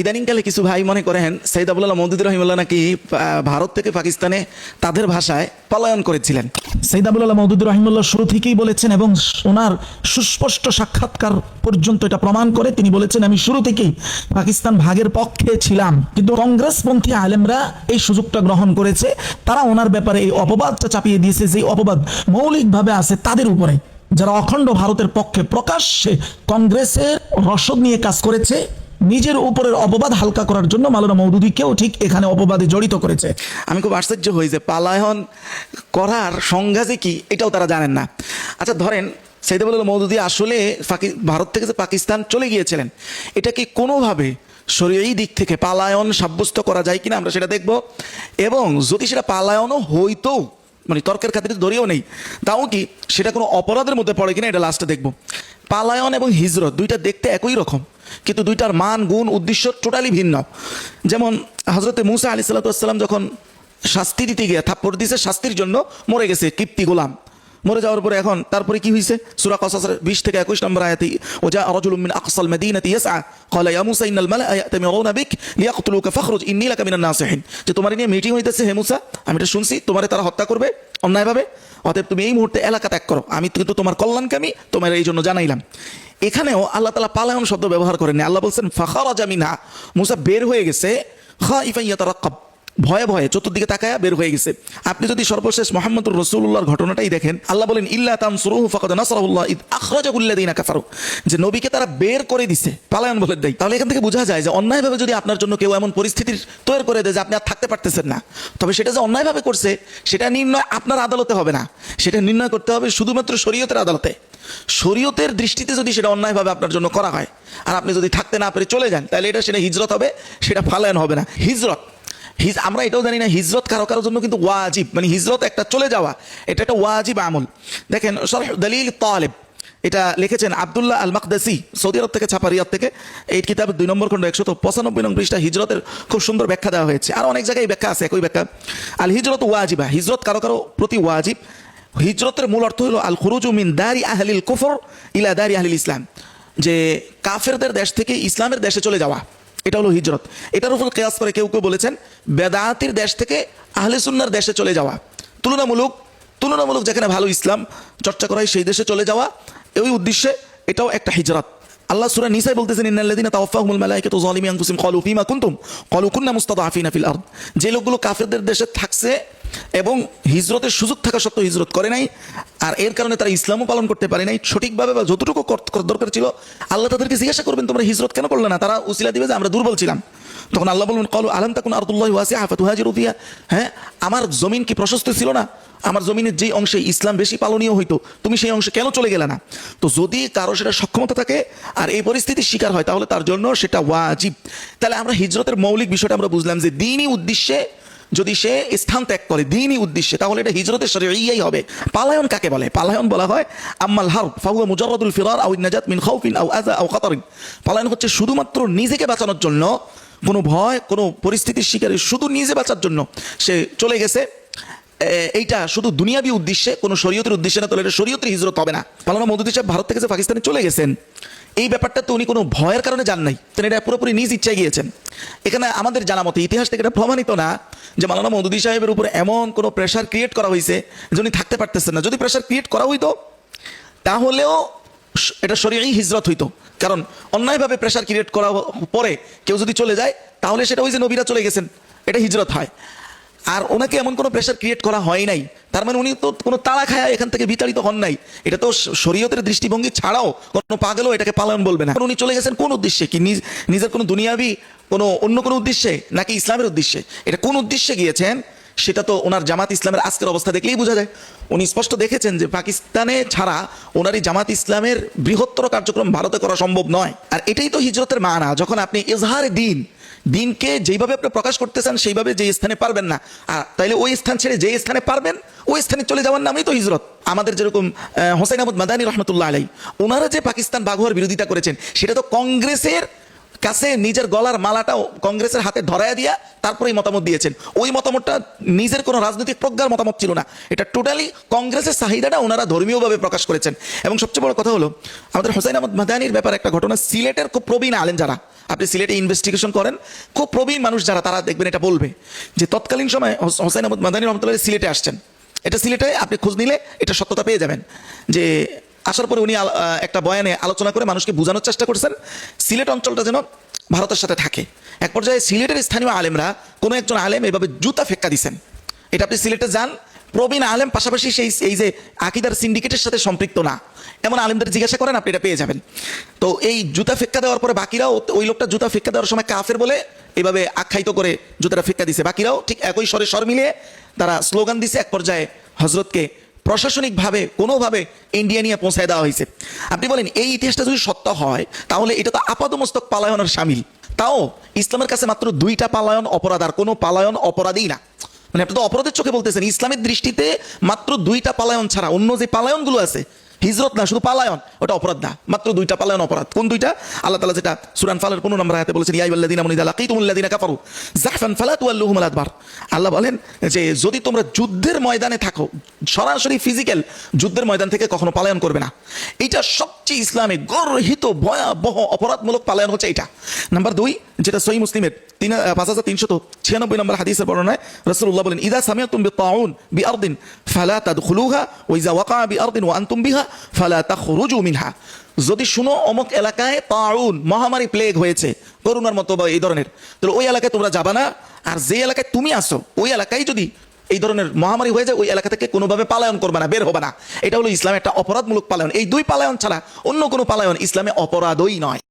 ইদানিংকালে কিছু ভাই মনে করেন সৈয়দ আবুল্লাহ মওদুদী রহিমাহুল্লাহ নাকি ভারত থেকে পাকিস্তানে তাদের ভাষায় পলায়ন করেছিলেন। সৈয়দ আবুল্লাহ মওদুদী রহিমাহুল্লাহ শুরু থেকেই বলেছেন এবং ওনার সুস্পষ্ট সাক্ষাৎকার পর্যন্ত এটা প্রমাণ করে। তিনি বলেছেন, আমি শুরু থেকেই পাকিস্তান ভাগের পক্ষে ছিলাম, কিন্তু কংগ্রেসপন্থী আলেমরা এই সুযোগটা গ্রহণ করেছে। তারা ওনার ব্যাপারে এই অপবাদটা চাপিয়ে দিয়েছে, যে অপবাদ মৌলিকভাবে আছে তাদের উপরে, যারা অখণ্ড ভারতের পক্ষে প্রকাশ্যে কংগ্রেসের রসদ নিয়ে কাজ করেছে। নিজের উপরের অপবাদ হালকা করার জন্য মাওলানা মওদুদীকেও ঠিক এখানে অপবাদে জড়িত করেছে। আমি খুব আশ্চর্য হই যে পালায়ন করার সংজ্ঞা যে কি এটাও তারা জানেন না। আচ্ছা ধরেন সৈয়দ আবুল্লাহ মওদুদী আসলে ভারত থেকে যে পাকিস্তান চলে গিয়েছিলেন, এটা কি কোনোভাবে শরীয়ী দিক থেকে পালায়ন সাব্যস্ত করা যায় কিনা আমরা সেটা দেখব। এবং যদি সেটা পালায়নও হইতো, মানে তর্কের খাতিরে ধরেও নেই, তাও কি সেটা কোনো অপরাধের মধ্যে পড়ে কিনা এটা লাস্টে দেখব। পালায়ন এবং হিজরত দুইটা দেখতে একই রকম, কিন্তু দুইটার মান গুণ উদ্দেশ্য টোটালি ভিন্ন। যেমন হজরতে মুসা আলাইহিস সালাম যখন শাস্তি দিতে গিয়ে থাপ্পড় দিয়েছে, শাস্তির জন্য মরে গেছে কিপ্তি গোলাম। মরে যাওয়ার পরে এখন তারপরে কি হয়েছে, সূরা কসসের 20 থেকে 21 নম্বর আয়াতে ওয়া জা রাজুলুম মিন আকসাল মাদিনাতি ইয়াসআ ক্বালা ইয়া মুসা ইন্নাল মালাআ ইয়াতামিরুনা বিক লিয়াকতুলুকা ফাখরুজ ইন্নী লাকা মিনান নাসিহিন। যে তোমার নিয়ে মিটিং হইতেছে হে মুসা, আমি এটা শুনছি তোমারে তারা হত্যা করবে অন্যায়ভাবে, অতএব তুমি এই মুহূর্তে এলাকা ত্যাগ করো, আমি কিন্তু তোমার কল্যাণকামী, তোমার এই জন্য জানাইলাম। এখানেও আল্লাহ তাআলা পালায়ন শব্দ ব্যবহার করেননি। আল্লাহ বলছেন ফাখারাজা মিনহা, মুসা বের হয়ে গেছে, খাইফান ইয়াতারাক্কাব, ভয়ে ভয়ে চতুর্দিকে তাকায়া বের হয়ে গেছে। আপনি যদি সর্বশেষ মুহাম্মদুর রাসূলুল্লাহর ঘটনাটাই দেখেন, আল্লাহ বলেন ইল্লা তানসুরুহু ফাকাদ নাসারাহুল্লাহ ইদ আখরাজাহুল্লাযিনা কাফারু, যে নবীকে তারা বের করে দিছে, পালায়ন বলে দেয়। তাহলে এখান থেকে বোঝা যায় যে অন্যায়ভাবে যদি আপনার জন্য কেউ এমন পরিস্থিতির তৈরি করে দেয় যে আপনি আর থাকতে পারতেছেন না, তবে সেটা যে অন্যায়ভাবে করছে সেটা নির্ণয় আপনার আদালতে হবে না, সেটা নির্ণয় করতে হবে শুধুমাত্র শরীয়তের আদালতে। শরীয়তের দৃষ্টিতে যদি সেটা অন্যায়ভাবে আপনার জন্য করা হয় আর আপনি যদি থাকতে না পেরে চলে যান, তাহলে সেটা হিজরত হবে, সেটা পালায়ন হবে না। হিজরত আমরা এটাও জানি না, হিজরত কারো কারোর জন্য কিন্তু ওয়াজিব, মানে হিজরত একটা চলে যাওয়া, এটা একটা ওয়াজিব আমল। দেখেন শরহ দলিল তালেব, এটা লিখেছেন আব্দুল্লাহ আল মাকদাসি, সৌদি আরব থেকে ছাপা, রিয়াদ থেকে। এই কিতাবের 2 নম্বর খণ্ড 195 নং পৃষ্ঠা হিজরতের খুব সুন্দর ব্যাখ্যা দেওয়া হয়েছে। আর অনেক জায়গায় ব্যাখ্যা আছে, একই ব্যাখ্যা। আল হিজরত ওয়াজিবা, হিজরত কারো কারো প্রতি ওয়াজিব। হিজরতের মূল অর্থ হলো আল খুরুজু মিন দারি আহলিল কুফর ইলা দারি আহলিল ইসলাম, যে কাফেরদের দেশ থেকে ইসলামের দেশে চলে যাওয়া, এটা হলো হিজরত। এটার উপর কিয়াস করে কেউ কেউ বলেছেন বেদাতির দেশ থেকে আহলে সুন্নাহর দেশে চলে যাওয়া, তুলনামূলক যেখানে ভালো ইসলাম চর্চা করা হয় সেই দেশে চলে যাওয়া, এই উদ্দেশ্যে এটাও একটা হিজরত। আল্লাহ সূরা নিসায় বলতেছেন ইন্নাল্লাযিনা তাওয়াফাহুমুল মালায়েকাতু যালিমি আনফুসিহিম ক্বালু ফীমা কুনতুম ক্বালু কুননা মুস্তাদআফিনা ফিল আরদ, যে লোকগুলো কাফেরদের দেশে থাকছে এবং হিজরতের সুযোগ থাকা সত্ত্বেও হিজরত করে নাই, আর এর কারণে তারা ইসলামও পালন করতে পারে নাই সঠিকভাবে বা যতটুকু দরকার ছিল, আল্লাহ তাদেরকে জিজ্ঞাসা করবেন তোমরা হিজরত কেন করলে না? তারা উসিলা দিবে যে আমরা দুর্বল ছিলাম। তখন আল্লাহ বলবেন ক্বালু আলাম তাকুন আরদুল্লাহি ওয়াসিআ ফাতুহাজিরু ফিহা, হ্যাঁ আমার জমিন কি প্রশস্ত ছিল না? আমার জমিনের যেই অংশে ইসলাম বেশি পালনীয় হইতো তুমি সেই অংশে কেন চলে গেলে না? তো যদি কারো সেটা সক্ষমতা থাকে আর এই পরিস্থিতির শিকার হয়, তাহলে তার জন্য সেটা ওয়াজিব। তাহলে আমরা হিজরতের মৌলিক বিষয়টা আমরা বুঝলাম যে দ্বীনি উদ্দেশ্যে যদি সে স্থান ত্যাগ করে দ্বীনি উদ্দেশ্যে, তাহলে এটা হিজরতের শরীয়ই হবে। পালায়ন কাকে বলে? পালায়ন বলা হয় আম্মাল হারব ফাহুয়া মুজাররাদুল ফিরার আও নাজাত মিন খাউফিন আও আযা আও খাতারিন। পালায়ন হচ্ছে শুধুমাত্র নিজেকে বাঁচানোর জন্য, কোনো ভয় কোনো পরিস্থিতির শিকারে শুধু নিজে বাঁচার জন্য সে চলে গেছে, এইটা শুধু দুনিয়াবি উদ্দেশ্যে, কোনো শরীয়তের উদ্দেশ্যে না, তাহলে এটা শরীয়তের হিজরত হবে না। মাওলানা মওদুদী সাহেব ভারত থেকে যে পাকিস্তানে চলে গেছেন, এই ব্যাপারটা তো উনি কোনো ভয়ের কারণে যান নাই, তিনি এটা পুরোপুরি নিজ ইচ্ছায় গিয়েছেন। এখানে আমাদের জানা মতে ইতিহাস থেকে এটা প্রমাণিত না যে মাওলানা মওদুদী সাহেবের উপর এমন কোনো প্রেশার ক্রিয়েট করা হয়েছে যে উনি থাকতে পারতেছেন না। যদি প্রেশার ক্রিয়েট করা হইতো তাহলেও এটা শরীয়ই হিজরত হইতো, কারণ অন্যায়ভাবে প্রেশার ক্রিয়েট করা পরে কেউ যদি চলে যায় তাহলে সেটা ওই যে নবীরা চলে গেছেন এটা হিজরত হয়। আর ওনাকে এমন কোনো প্রেশার ক্রিয়েট করা হয় নাই, তার মানে উনি তো কোনো তাড়া খায় এখান থেকে বিতাড়িত হন নাই। এটা তো শরীয়তের দৃষ্টিভঙ্গি ছাড়াও কোনো পাগলও এটাকে পালন বলবে না। উনি চলে গেছেন কোন উদ্দেশ্যে? কি নিজের কোনো দুনিয়াবি অন্য কোনো উদ্দেশ্যে, নাকি ইসলামের উদ্দেশ্যে? এটা কোন উদ্দেশ্যে গিয়েছেন সেটা তো ওনার জামাত ইসলামের আজকের অবস্থা দেখলেই বোঝা যায়। উনি স্পষ্ট দেখেছেন যে পাকিস্তানে ছাড়া ওনারই জামাত ইসলামের বৃহত্তর কার্যক্রম ভারতে করা সম্ভব নয়। আর এটাই তো হিজরতের মানা, যখন আপনি ইজহারে দিনকে যেইভাবে আপনি প্রকাশ করতেছেন সেইভাবে যে স্থানে পারবেন না, তাইলে ওই স্থান ছেড়ে যে স্থানে পারবেন ওই স্থানে চলে যাওয়ার নামই তো হিজরত। আমাদের যেরকম হোসেন আহমদ মাদানী রহমতুল্লাহ আলাই, ওনারা যে পাকিস্তান বাঘ হওয়ার বিরোধিতা করেছেন সেটা তো কংগ্রেসের কাছে নিজের গলার মালাটাও কংগ্রেসের হাতে ধরায় দিয়া তারপরে এই মতামত দিয়েছেন। ওই মতামতটা নিজের কোনো রাজনৈতিক প্রজ্ঞার মতামত ছিল না, এটা টোটালি কংগ্রেসের চাহিদাটা ওনারা ধর্মীয়ভাবে প্রকাশ করেছেন। এবং সবচেয়ে বড় কথা হলো আমাদের হোসাইন আহমদ মাদানির ব্যাপারে একটা ঘটনা, সিলেটের খুব প্রবীণ আলেম যারা, আপনি সিলেটে ইনভেস্টিগেশন করেন, খুব প্রবীণ মানুষ যারা, তারা দেখবেন এটা বলবে যে তৎকালীন সময় হোসাইন আহমদ মাদানি রহমতুল্লাহ সিলেটে আসছেন। এটা সিলেটে আপনি খোঁজ নিলে এটা সত্যতা পেয়ে যাবেন যে আসার পরে উনি একটা বয়ানে আলোচনা করে মানুষকে বোঝানোর চেষ্টা করছেন সিলেট অঞ্চলটা যেন ভারতের সাথে থাকে। এক পর্যায়ে সিলেটের স্থানীয় আলেমরা কোনো একজন আলেম এভাবে জুতা ফেক্কা দিছেন। এটা আপনি সিলেটে যান, প্রবীণ আলেম পাশাপাশি এই যে আকিদার সিন্ডিকেটের সাথে সম্পৃক্ত না এমন আলেমদের জিজ্ঞাসা করেন, আপনি এটা পেয়ে যাবেন। তো এই জুতা ফেক্কা দেওয়ার পরে বাকিরাও, ওই লোকটা জুতা ফেক্কা দেওয়ার সময় কাফের বলে এভাবে আখ্যায়িত করে জুতাটা ফেক্কা দিছে, বাকিরাও ঠিক একই স্বরে স্বর মিলিয়ে তারা স্লোগান দিছে। এক পর্যায়ে হজরতকে প্রশাসনিকভাবে কোনোভাবে ইন্ডিয়া নিয়ে পৌঁছায় দেওয়া হয়েছে। আপনি বলেন এই ইতিহাসটা যদি সত্য হয় তাহলে এটা তো আপাদমস্তক পালায়নের সামিল। তাও ইসলামের কাছে মাত্র 2টা পালায়ন অপরাধ, আর কোনো পালায়ন অপরাধই না। মানে আপনি তো অপরাধের চোখে বলতেছেন, ইসলামের দৃষ্টিতে মাত্র 2টা পালায়ন ছাড়া অন্য যে পালায়নগুলো আছে, হিজরত না শুধু পালায়ন, ওটা অপরাধ না, মাত্র 2টা পালায়ন অপরাধ। কোন 2টা? আল্লাহ তাআলা যেটা সূরা আনফালের 15 নম্বর আয়াতে বলেছেন, ইয়া আইয়ুহাল্লাযীনা আমানু ইযা লাকীতুমুল্লাযীনা কাফারু যাহফান ফালা তুওয়াল্লুহুমুল আদবার। আল্লাহ বলেন যে যদি তোমরা যুদ্ধের ময়দানে থাকো, সরাসরি ফিজিক্যাল যুদ্ধের ময়দান থেকে কখনো পালায়ন করবে না। এটা সবচেয়ে ইসলামে গর্হিত ভয়াবহ অপরাধমূলক পালায়ন হচ্ছে এটা। নাম্বার 2, যেটা সহিহ মুসলিমের 5396 নম্বর হাদিসের বর্ণনায় রাসূলুল্লাহ বলেন, ইযা সামিআতুম বিত্তাউন বিআরদিন ফালা তাদখুলুহা ওয়া ইযা ওয়াকা বিআরদিন ওয়া আনতুম বিহা ফালা তাখরুজু মিনহা। যদি শুনো অমুক এলাকায় তাউন মহামারী প্লেগ হয়েছে, করোনার মতো বা এই ধরনের, তাহলে ওই এলাকায় তোমরা যাবা না। আর যে এলাকায় তুমি আসো ওই এলাকায় যদি এই ধরনের মহামারী হয়ে যায়, ওই এলাকা থেকে কোনোভাবে পালায়ন করবে না, বের হবে না। এটা হলো ইসলামের একটা অপরাধমূলক পালায়ন। এই 2 পালায়ন ছাড়া অন্য কোনো পালায়ন ইসলামে অপরাধই নয়।